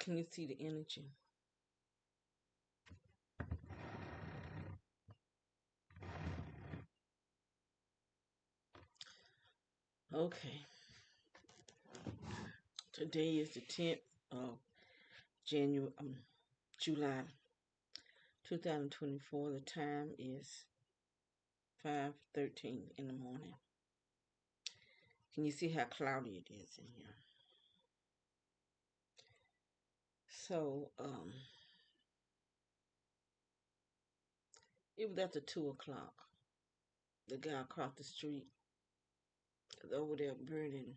Can you see the energy? Okay. Today is the 10th of January, July 2024. The time is 5:13 in the morning. Can you see how cloudy it is in here? So, it was after 2 o'clock. The guy across the street is over there burning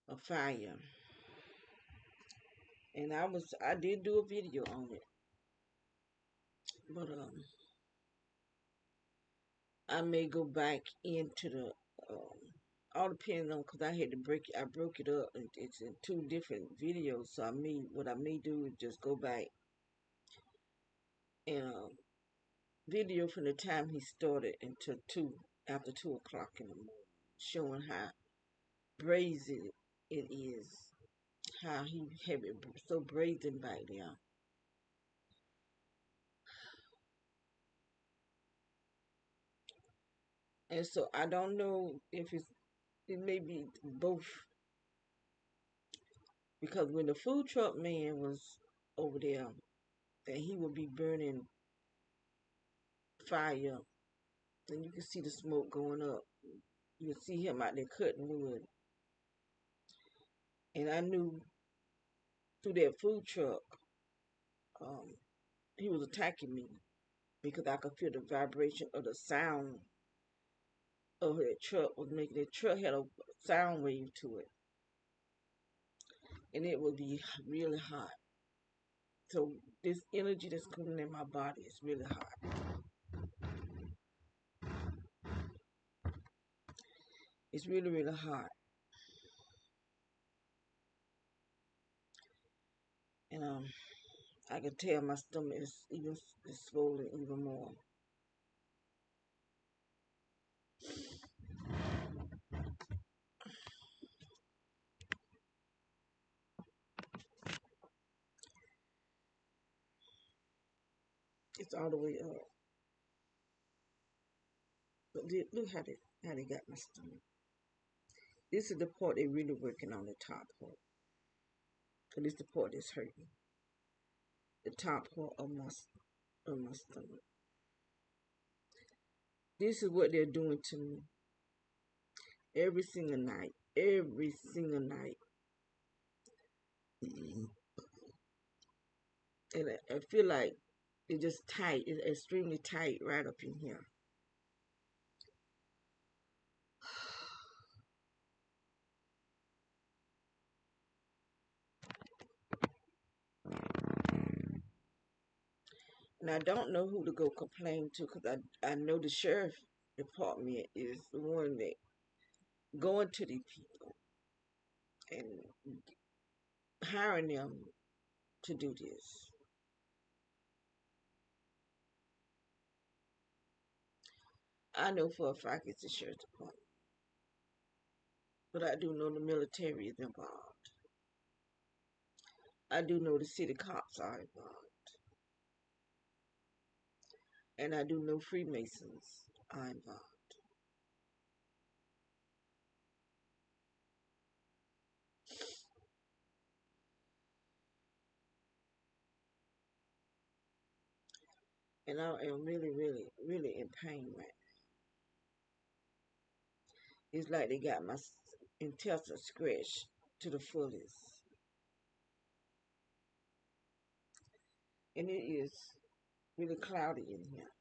a fire. And I did do a video on it. But I may go back into the all depends on because I broke it up. It's in two different videos, so what I may do is just go back and video from the time he started until after 2 o'clock in the morning, showing how brazen it is, how he had it so brazen back there. And so I don't know if it may be both because when the food truck man was over there, and he would be burning fire, and you can see the smoke going up. You can see him out there cutting wood, and I knew through that food truck, um, he was attacking me because I could feel the vibration of the sound of that truck was making. That truck had a sound wave to it, and it would be really hot. So this energy that's coming in my body is really hot. It's really, really hot. And I can tell my stomach is swollen even more. It's all the way up. But look how they got my stomach. This is the part they're really working on, the top part. Cause this is the part that's hurting. The top part of my stomach. This is what they're doing to me every single night. Every single night. And I feel like it's just tight. It's extremely tight right up in here. And I don't know who to go complain to because I know the sheriff department is the one that going to these people and hiring them to do this. I know for a fact it's the sheriff's department, but I do know the military is involved. I do know the city cops are involved, and I do know Freemasons are involved. And I am really, really, really in pain right now. It's like they got my intestines scratched to the fullest. And it is really cloudy in here.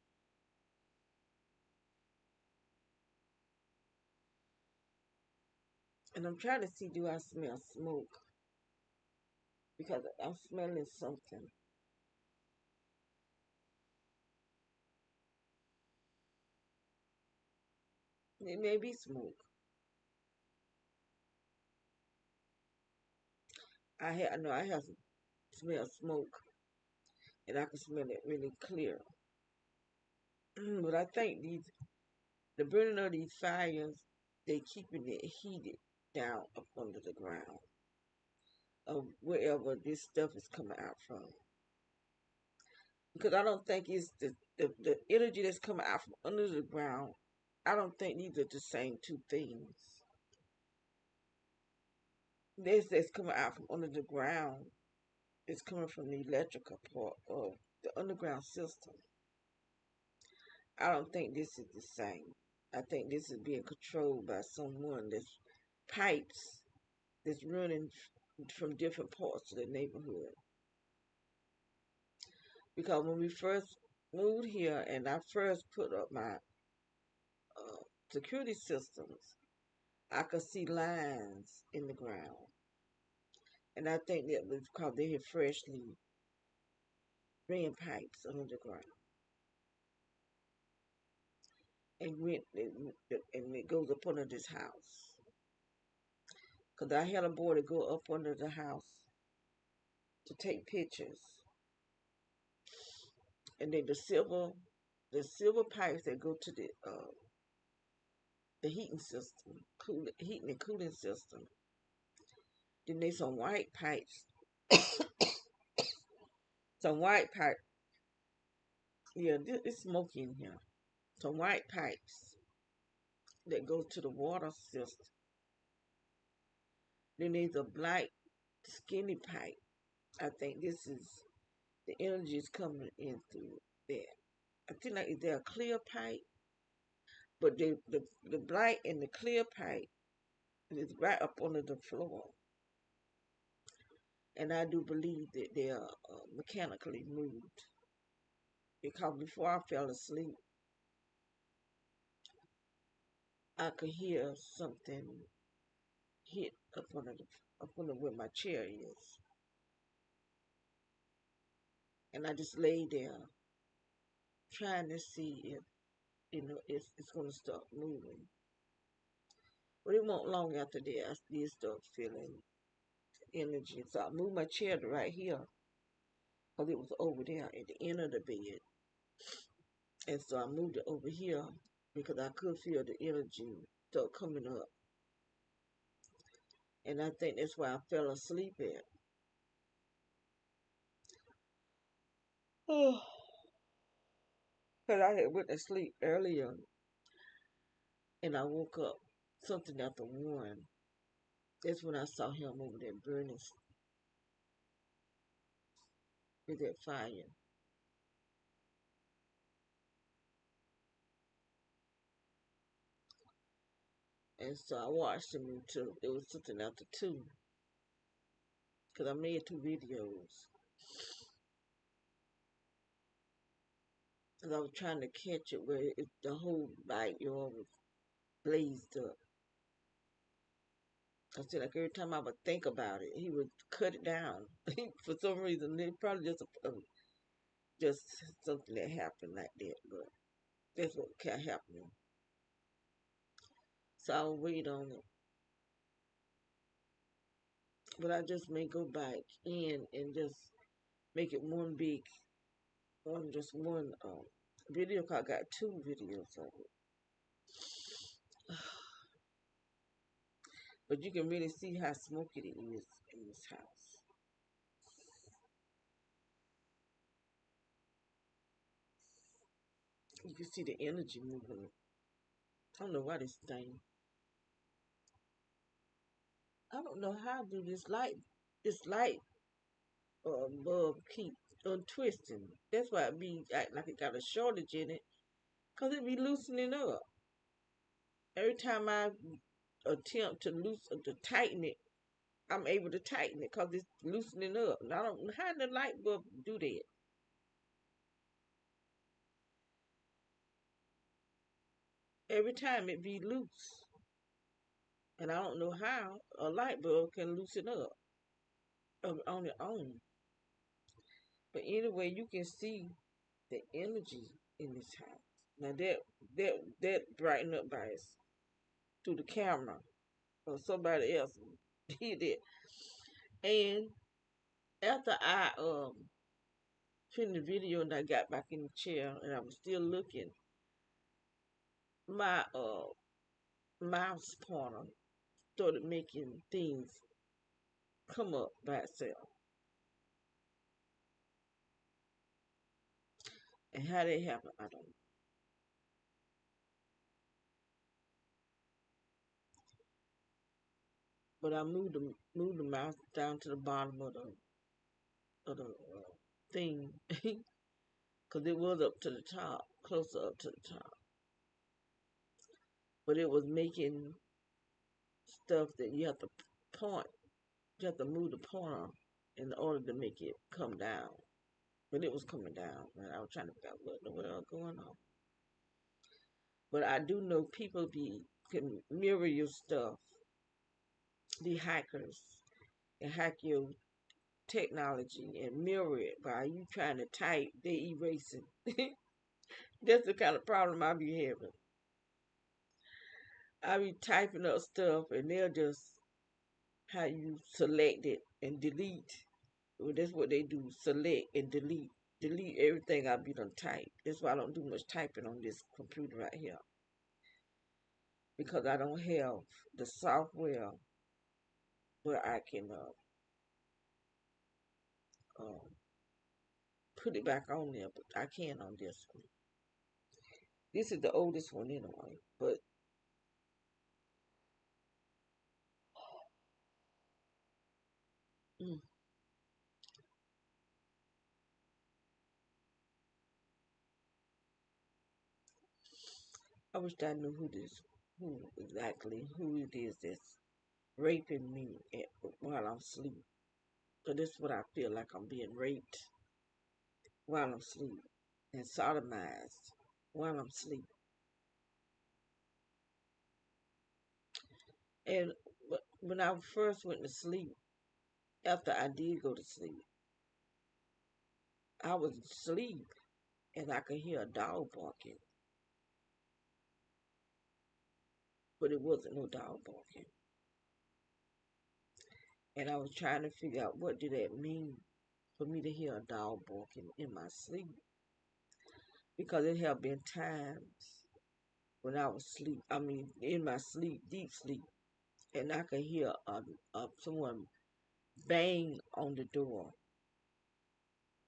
And I'm trying to see, do I smell smoke? Because I'm smelling something. It may be smoke. I know I have smelled smoke, and I can smell it really clear. But I think the burning of these fires, they keeping it heated down up under the ground. of wherever this stuff is coming out from. Because I don't think it's the energy that's coming out from under the ground. I don't think these are the same two things. This that's coming out from under the ground is coming from the electrical part of the underground system. I don't think this is the same. I think this is being controlled by someone that's pipes that's running from different parts of the neighborhood. Because when we first moved here and I first put up my security systems, I could see lines in the ground. And I think that was because they had freshly ran pipes under the ground. And it goes up under this house. Because I had a boy to go up under the house to take pictures. And then the silver pipes that go to the heating system, heating and cooling system. Then there's some white pipes, some white pipe. Yeah, it's smoky in here. Some white pipes that go to the water system. Then there's a black skinny pipe. I think this is the energy is coming in through there. I think like is there a clear pipe, but the black and the clear pipe is right up under the floor, and I do believe that they are mechanically moved because before I fell asleep, I could hear something hit up under where my chair is, and I just lay there trying to see if it's gonna start moving. But it won't long after that. I did start feeling energy, so I moved my chair to right here because it was over there at the end of the bed, and so I moved it over here because I could feel the energy start coming up, and I think that's why I fell asleep at. Because I had went to sleep earlier and I woke up something after 1. That's when I saw him over there burning with that fire. And so I watched him until it was something after 2. Because I made 2 videos. Because I was trying to catch it where the whole backyard was blazed up. I said, like every time I would think about it, he would cut it down. For some reason, it probably just something that happened like that. But that's what kept happening. So I'll wait on it. But I just may go back in and just make it one big, just one video. 'Cause I got 2 videos of it. But you can really see how smoky it is in this house. You can see the energy moving. I don't know why I don't know how to do this light bulb keep untwisting. That's why it be acting like it got a shortage in it. Cause it be loosening up. Every time I attempt to tighten it, I'm able to tighten it because it's loosening up. And I don't know how the light bulb do that. Every time it be loose. And I don't know how a light bulb can loosen up on its own. But anyway, you can see the energy in this house. Now that brightened up by us through the camera or somebody else did it. And after I finished the video and I got back in the chair and I was still looking, my mouse pointer started making things come up by itself. And how they happen, I don't know. But I moved the mouse down to the bottom of the thing, because it was up to the top, closer up to the top. But it was making stuff that you have to point, you have to move the pointer in order to make it come down. But it was coming down, and I was trying to figure out what in the world going on. But I do know people can mirror your stuff. The hackers can hack your technology and mirror it by you trying to type, they erasing. That's the kind of problem I be having. I be typing up stuff and they'll just how you select it and delete. Well, that's what they do: select and delete. Delete everything I be done type. That's why I don't do much typing on this computer right here because I don't have the software where I can uh, put it back on there. But I can on this one. This is the oldest one anyway. But mm, I wish I knew who it is that's raping me while I'm asleep. So this is what I feel like I'm being raped while I'm asleep and sodomized while I'm asleep. And when I first went to sleep, after I did go to sleep, I was asleep and I could hear a dog barking, but it wasn't no dog barking. And I was trying to figure out what did that mean for me to hear a dog barking in my sleep because it have been times when I was asleep. I mean, in my sleep, deep sleep, and I could hear someone bang on the door.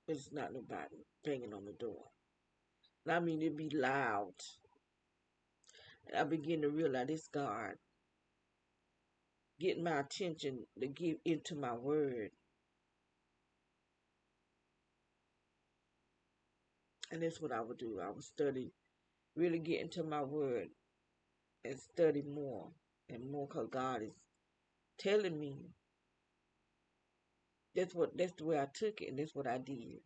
But it's not nobody banging on the door. And I mean, it'd be loud. And I begin to realize this God getting my attention to get into my word. And that's what I would do. I would study, really get into my word and study more and more because God is telling me that's the way I took it and that's what I did.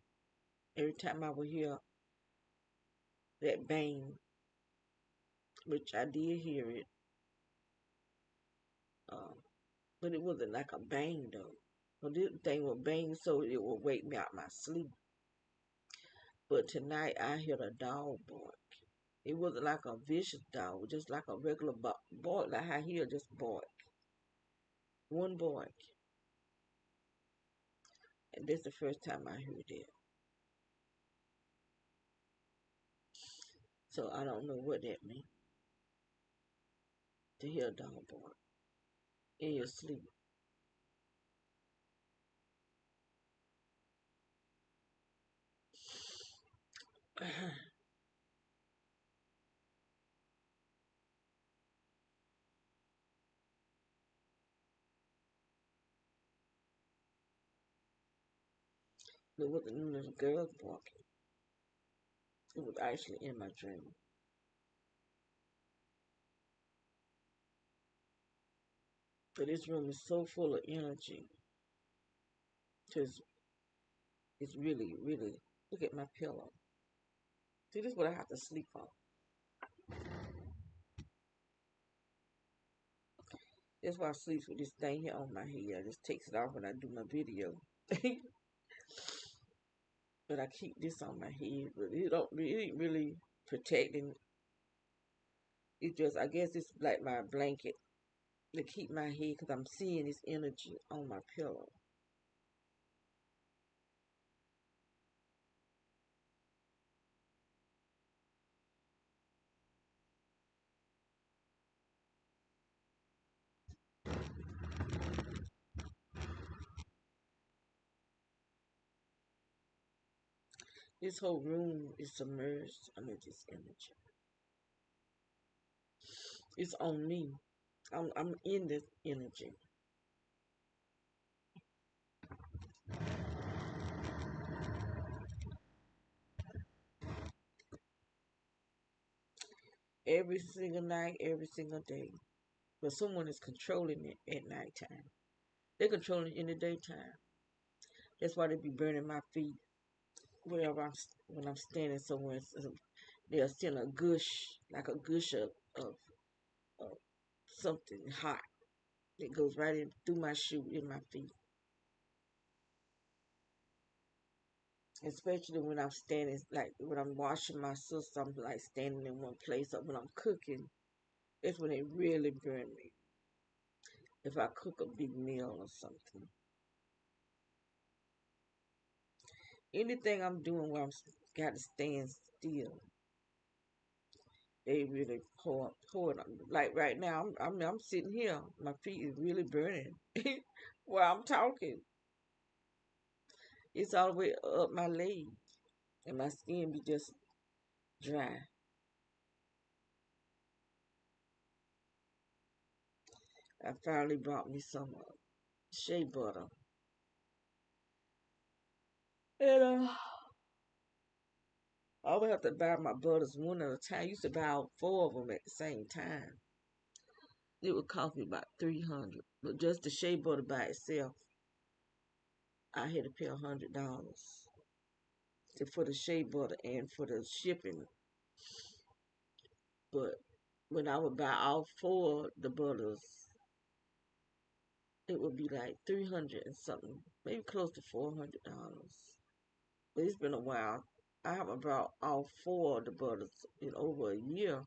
Every time I would hear that bang, which I did hear it, um, but it wasn't like a bang though. So this thing would bang so it would wake me out my sleep. But tonight I heard a dog bark. It wasn't like a vicious dog, just like a regular bark, like how he'll just bark. One bark. And that's the first time I heard it. So I don't know what that means to hear a dog bark in your sleep. It wasn't even little girls barking. It was actually in my dream. So this room is so full of energy. Because it's really, really, look at my pillow. See, this is what I have to sleep on. That's why I sleep with this thing here on my head. I just takes it off when I do my video. But I keep this on my head. But it ain't really protecting. It just, I guess it's like my blanket to keep my head because I'm seeing this energy on my pillow. This whole room is submerged under this energy. It's on me. I'm in this energy. Every single night, every single day. But someone is controlling it at nighttime. They're controlling it in the daytime. That's why they be burning my feet wherever when I'm standing somewhere. They'll send a gush, like a gush of something hot that goes right in through my shoe in my feet. Especially when I'm standing, like when I'm washing my sister, I'm like standing in one place. Or when I'm cooking, that's when it really burn me. If I cook a big meal or something, anything I'm doing where got to stand still, they really pour it on me. Like right now, I'm sitting here, my feet is really burning while I'm talking. It's all the way up my leg, and my skin be just dry. I finally brought me some shea butter, and I would have to buy my butters one at a time. I used to buy all four of them at the same time. It would cost me about 300, but just the shea butter by itself, I had to pay $100 for the shea butter and for the shipping. But when I would buy all four the butters, it would be like 300 and something, maybe close to $400. But it's been a while. I haven't brought all four of the butters in over a year,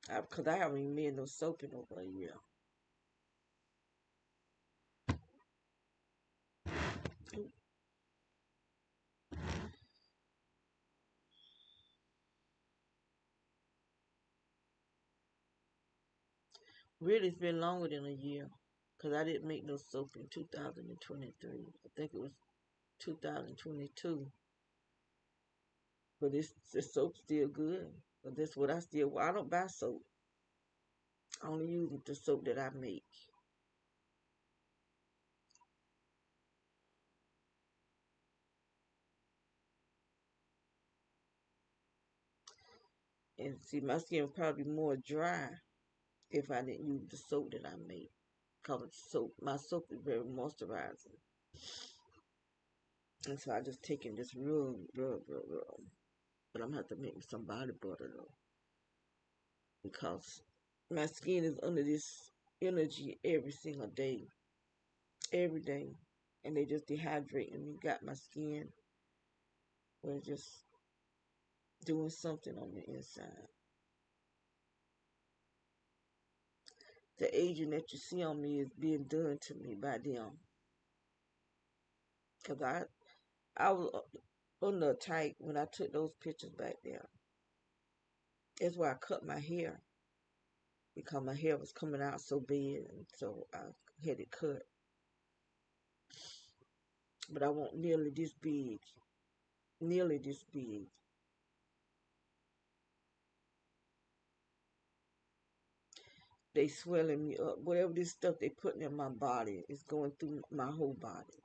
because I haven't even made no soap in over a year. Really, it's been longer than a year, because I didn't make no soap in 2023. I think it was 2022. But the soap's still good. But that's what I don't buy soap. I only use the soap that I make. And see, my skin would probably be more dry if I didn't use the soap that I make. Because my soap is very moisturizing. And so I just take and just rub. But I'm gonna have to make me some body butter though. Because my skin is under this energy every single day. Every day. And they just dehydrating me. Got my skin where it's just doing something on the inside. The aging that you see on me is being done to me by them. Because I was under attack when I took those pictures back there. That's why I cut my hair. Because my hair was coming out so bad. And so I had it cut. But I want nearly this big. Nearly this big. They swelling me up. Whatever this stuff they putting in my body is going through my whole body.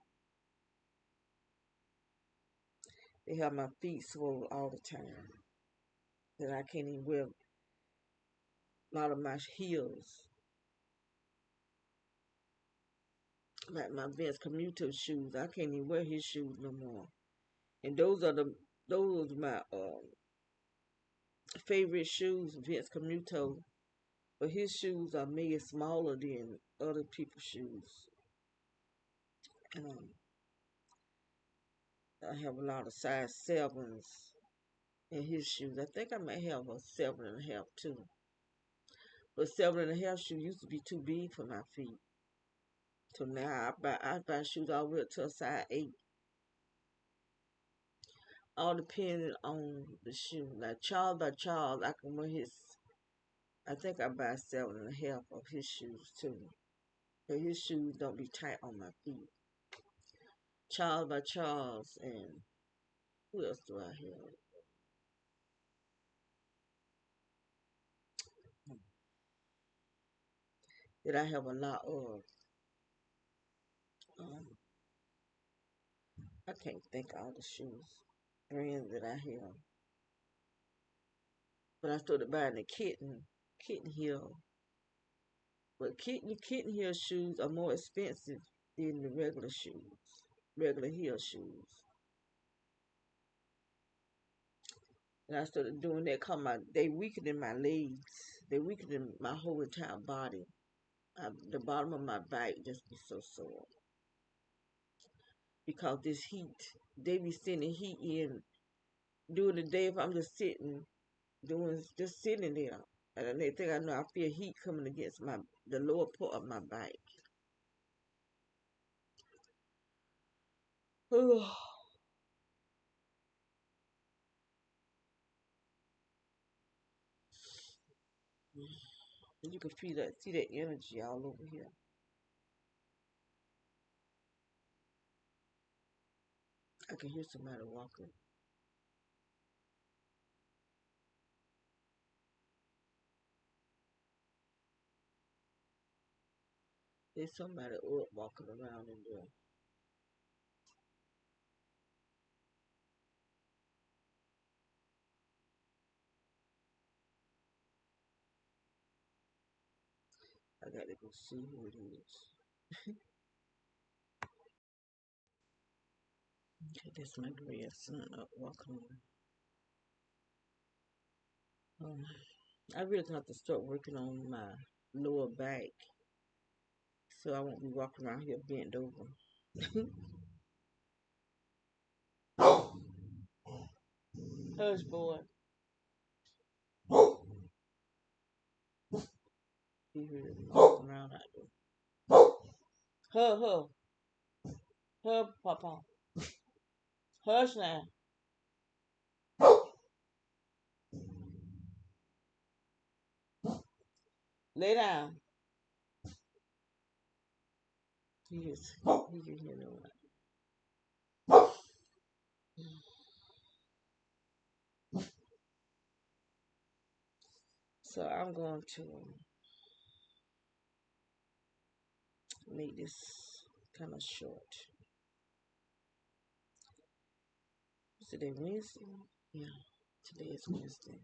They have my feet swollen all the time. That I can't even wear a lot of my heels. Like my Vince Commuto shoes. I can't even wear his shoes no more. And those are my favorite shoes, Vince Commuto. But his shoes are made smaller than other people's shoes. Um, I have a lot of size sevens in his shoes. I think I might have a 7.5 too. But 7.5 shoe used to be too big for my feet. So now I buy shoes all the way up to a size 8. All depending on the shoe. Like Charles by Charles, I can wear his. I think I buy 7.5 of his shoes too. But his shoes don't be tight on my feet. Charles by Charles and Who else do I have? That I have a lot of. Um, I can't think of all the shoes brands that I have. But I started buying the kitten heel. But kitten heel shoes are more expensive than the regular shoes, regular heel shoes. And I started doing that because they weakening my legs. They weakening my whole entire body. The bottom of my back just be so sore because this heat. They be sending heat in during the day if I'm just just sitting there. And the next thing I know, I feel heat coming against the lower part of my back. You can see that energy all over here. I can hear somebody walking. There's somebody up walking around in there. I got to go see who it is. Okay, that's my grandson up walking. Um, I really have to start working on my lower back so I won't be walking around here bent over. Hush, boy. He heard me walking around out there. Huh, huh, Papa. Hush now. Lay down. He can hear no one. So I'm going to make this kind of short. Is today Wednesday? Yeah, today is Wednesday.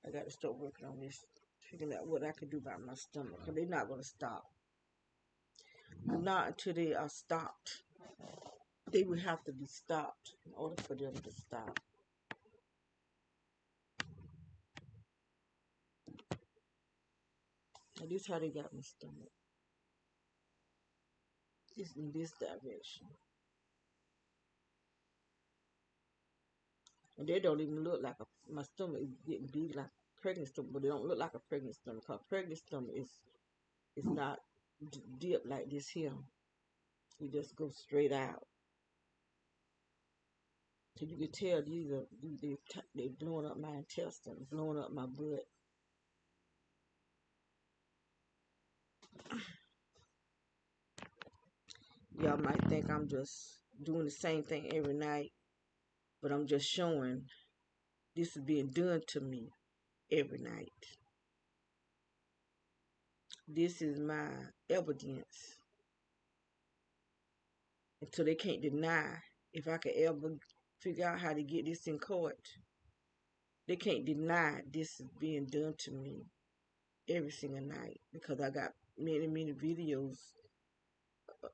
I got to start working on this, figuring out what I can do about my stomach, because they're not going to stop. Not until they are stopped. They would have to be stopped in order for them to stop. And this is how they got my stomach. It's in this direction. And they don't even look like my stomach is getting big like a pregnant stomach, but they don't look like a pregnant stomach, because pregnant stomach is not dipped like this here. It just goes straight out. So you can tell they blowing up my intestines, blowing up my butt. Y'all might think I'm just doing the same thing every night, but I'm just showing this is being done to me every night. This is my evidence. And so they can't deny if I could ever figure out how to get this in court. They can't deny this is being done to me every single night because I got many, many videos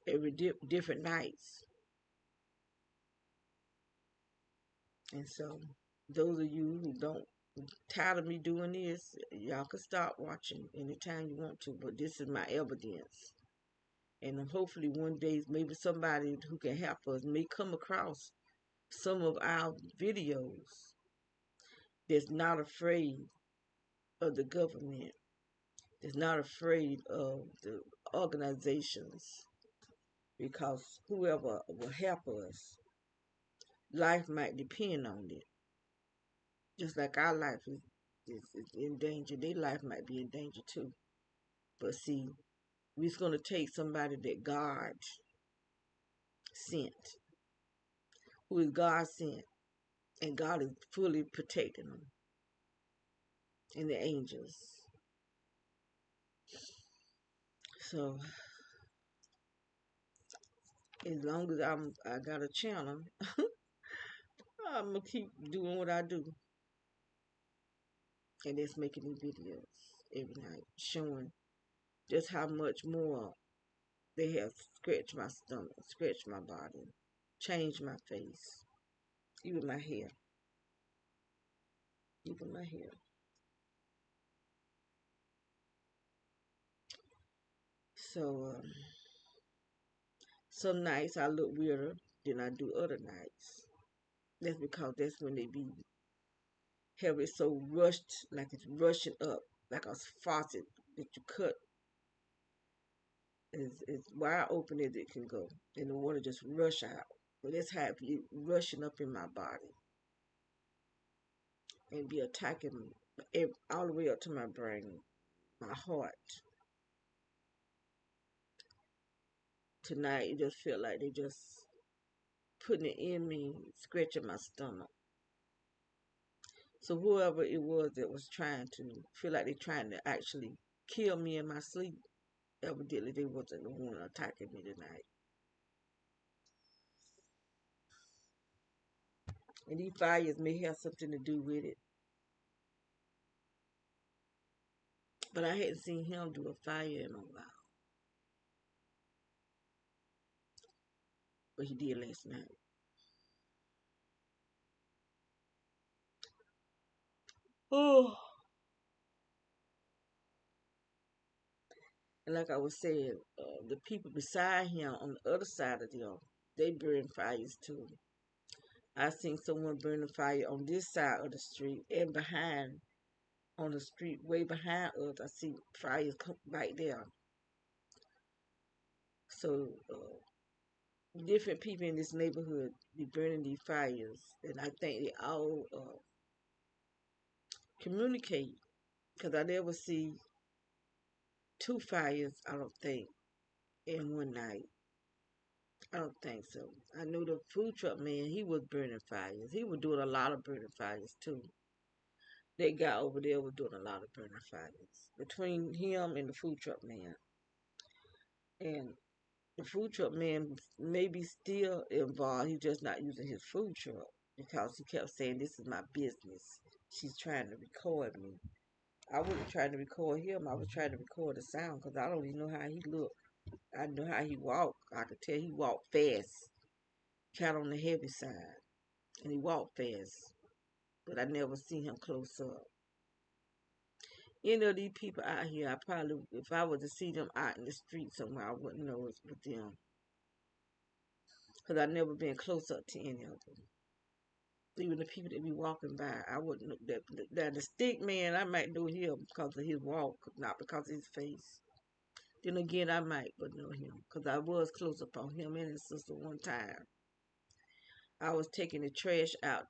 every different nights. And so those of you who don't tired of me doing this, y'all can stop watching anytime you want to, but this is my evidence. And hopefully one day maybe somebody who can help us may come across some of our videos that's not afraid of the government, that's not afraid of the organizations, because whoever will help us, life might depend on it. Just like our life is is in danger. Their life might be in danger too. But see, we're going to take somebody that God sent, who is God sent, and God is fully protecting them, and the angels. So as long as I got a channel, I'm gonna keep doing what I do, and that's making these videos every night, showing just how much more they have scratched my stomach, scratched my body, changed my face, even my hair, even my hair. So some nights I look weirder than I do other nights. That's because that's when they be have it so rushed, like it's rushing up, like a faucet that you cut as wide open as it can go, and the water just rush out. But that's how it be rushing up in my body and be attacking me all the way up to my brain, my heart. Tonight, it just feel like they just putting it in me, scratching my stomach. So whoever it was that was trying to feel like they trying to actually kill me in my sleep, evidently they wasn't the one attacking me tonight. And these fires may have something to do with it. But I hadn't seen him do a fire in a while. But he did last night. Oh, and like I was saying, the people beside him on the other side of them, they burn fires too. I seen someone burn a fire on this side of the street and behind, on the street way behind us. I see fires come right there. So different people in this neighborhood be burning these fires, and I think they all communicate because I never see two fires. I don't think in one night. I don't think so. I knew the food truck man. He was burning fires. He was doing a lot of burning fires too. That guy over there was doing a lot of burning fires between him and the food truck man. And the food truck man may be still involved. He's just not using his food truck because he kept saying, "This is my business." She's trying to record me. I wasn't trying to record him. I was trying to record the sound because I don't even know how he looked. I know how he walked. I could tell he walked fast, kind of on the heavy side, and he walked fast. But I never seen him close up. Any of these people out here, I probably, if I was to see them out in the street somewhere, I wouldn't know it's with them. Because I never been close up to any of them. Even the people that be walking by, I wouldn't know that the stick man, I might know him because of his walk, not because of his face. Then again, I might but know him because I was close up on him and his sister one time. I was taking the trash out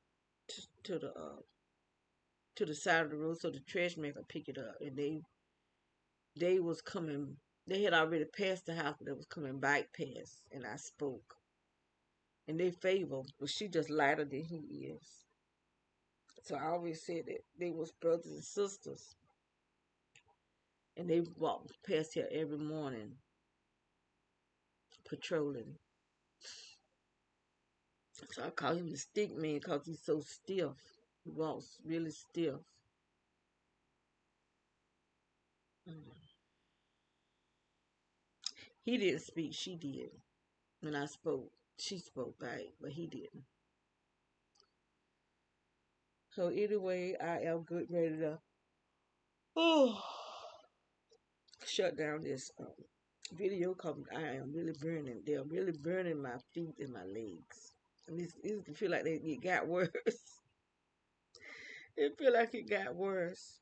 to the side of the road so the trash man could pick it up, and they was coming. They had already passed the house, but they was coming back past, and I spoke. And they favor, but she just lighter than he is. So I always said that they was brothers and sisters, and they walked past here every morning patrolling. So I call him the stick man because he's so stiff. He walks really stiff. Mm. He didn't speak, she did. When I spoke, she spoke back, but he didn't. So anyway, I am good ready to oh, shut down this video because I am really burning. They're really burning my feet and my legs. And it feel like it got worse. It feel like it got worse.